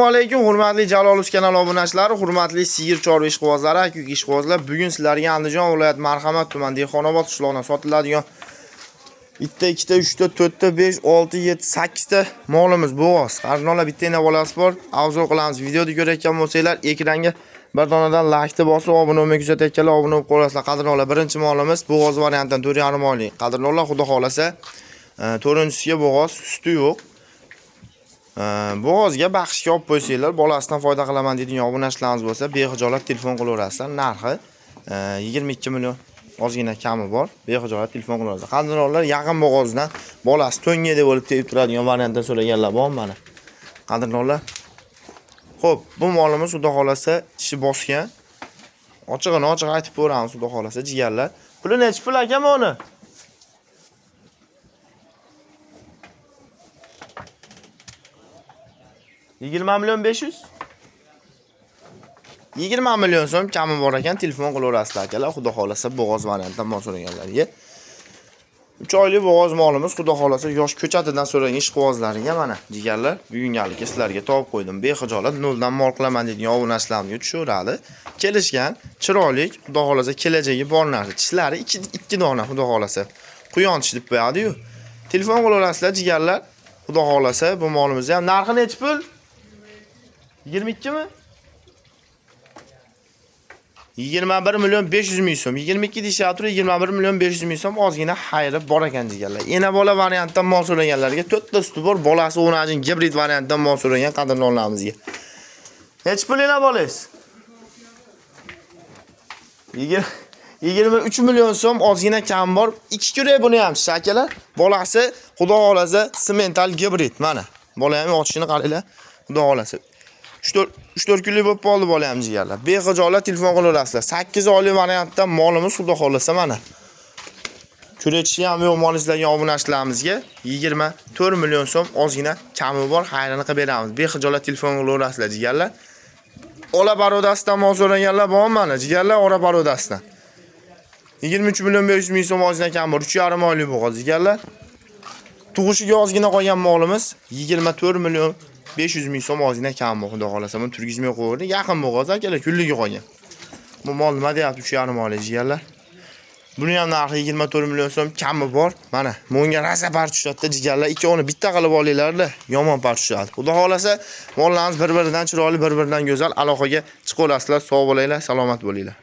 alaykum, hurmatli Jalolus kanal obunachilari, hurmatli sigir chorva ishqibozlari, aka ishqibozlar. Bugun sizlarga Andijon viloyat Marhamat tuman Dehqonobod qishlog'idan sotiladigan 1 ta, 2 ta, 3 ta, 4 ta, 5, 6, 7, 8 ta molimiz bo'g'oz. Qarinolar bittagina bolasi bor. Avzor qilamiz. Videoni ko'rayotgan bo'lsanglar, ekranga bir donadan like bosib, obuna bo'lmay kuzatayotganlar, obuna bo'lib qolasizlar. Qadrinolar, birinchi molimiz bo'g'oz variantdan 4,5 oylik. Qadrinolar, xudo xolasa, to'rtinchisiga bo'g'oz, suti yo'q. Bo'g'ozga baxshga olib qo'ysanglar, bolasidan foyda qilaman deydigan obunachilarimiz bo'lsa, bexijolat telefon qilaverasizlar. Narxi 22 million, ozgina kami bor. Bexijolat telefon qilaverasizlar. Qadrinolar, yaqin bo'g'ozdan bolasi to'ngedek bo'lib tegib turadigan variantdan so'raganlar bor mana. Qadrinolar. Xo'p, bu molimiz xudo xolasa tishi bosgan. Ochig'ini ochiq aytib beramiz, xudo xolasa jigarlar. Puli necha pul akam uni? 20 million 500. 20 million so'm kami bor ekan, telefon qilaverasizlar akalar. Xudo xolasa bo'g'oz variantdan mol so'raganlarga. 3 oylik bo'g'oz molimiz, xudo xolasa yosh ko'chatidan so'ragan ishqibozlarga mana jigarlar, bugungalikka sizlarga topib qo'ydim. Bexijolat noldan mol qilaman degan obunachilarimga tushaveradi. Kelishgan, chiroyli, xudo xolasa kelajagi bor narsa. Tishlari 2 dona, xudo xolasa. Quyonch deb qo'yadi-yu. Telefon qilaverasizlar jigarlar. Xudo xolasa bu molimizni ham narxi necha pul? 22 mi? 21 million 500 ming so'm. 22 deyapti, 21 million 500 ming so'm ozgina xayri bor ekan deganlar. Ena bola variantdan mol so'raganlarga 4 ta suti bor, bolasi o'najin gibrid variantdan mol so'ragan qadrlarimizga. Nech pul ena bolangiz? 23 million so'm ozgina kam bor. 2 kurak buni ham shakalar. Bolasi xudo xolasa semental gibrid mana. Bola ham ochishini qaranglar. Xudo xolasa 3-4 kunlik bo'lib qoldi bola ham jigarlar. Bexijolat telefon qilaverasizlar. 8 oylik variantdan molimiz xudo xolasa mana. Kuretishi ham yo'q molingizlarga obunachilarimizga 24 million so'm ozgina kami bor, xayrini qilib beramiz. Bexijolat telefon qilaverasizlar jigarlar. Ola barodasidan mol so'raganlar bormi mana jigarlar, ora barodasidan. 23 million 500 ming so'm ozgina kam bor, 3,5 oylik bo'g'oz jigarlar. Tug'ishiga ozgina qolgan molimiz 24 million 500 ming so'm ozgina kam bor, xudo xolasa. Buni turgizmay qo'ydi. Yaqin bo'g'oz akalar, kunligi qolgan. Bu mol nima deyapti? 3,5 oylik jigarlar. Buni ham narxi 24 million so'm kami bor. Mana, bunga rosa par tushadi jigarlar. Ikkovini bitta qilib olinglar-da, yomon par tushadi. Xudo xolasa, mollarimiz bir-biridan chiroyli, bir-biridan go'zal. Aloqaga chiqaverasizlar. Sog' bo'linglar, salomat bo'linglar.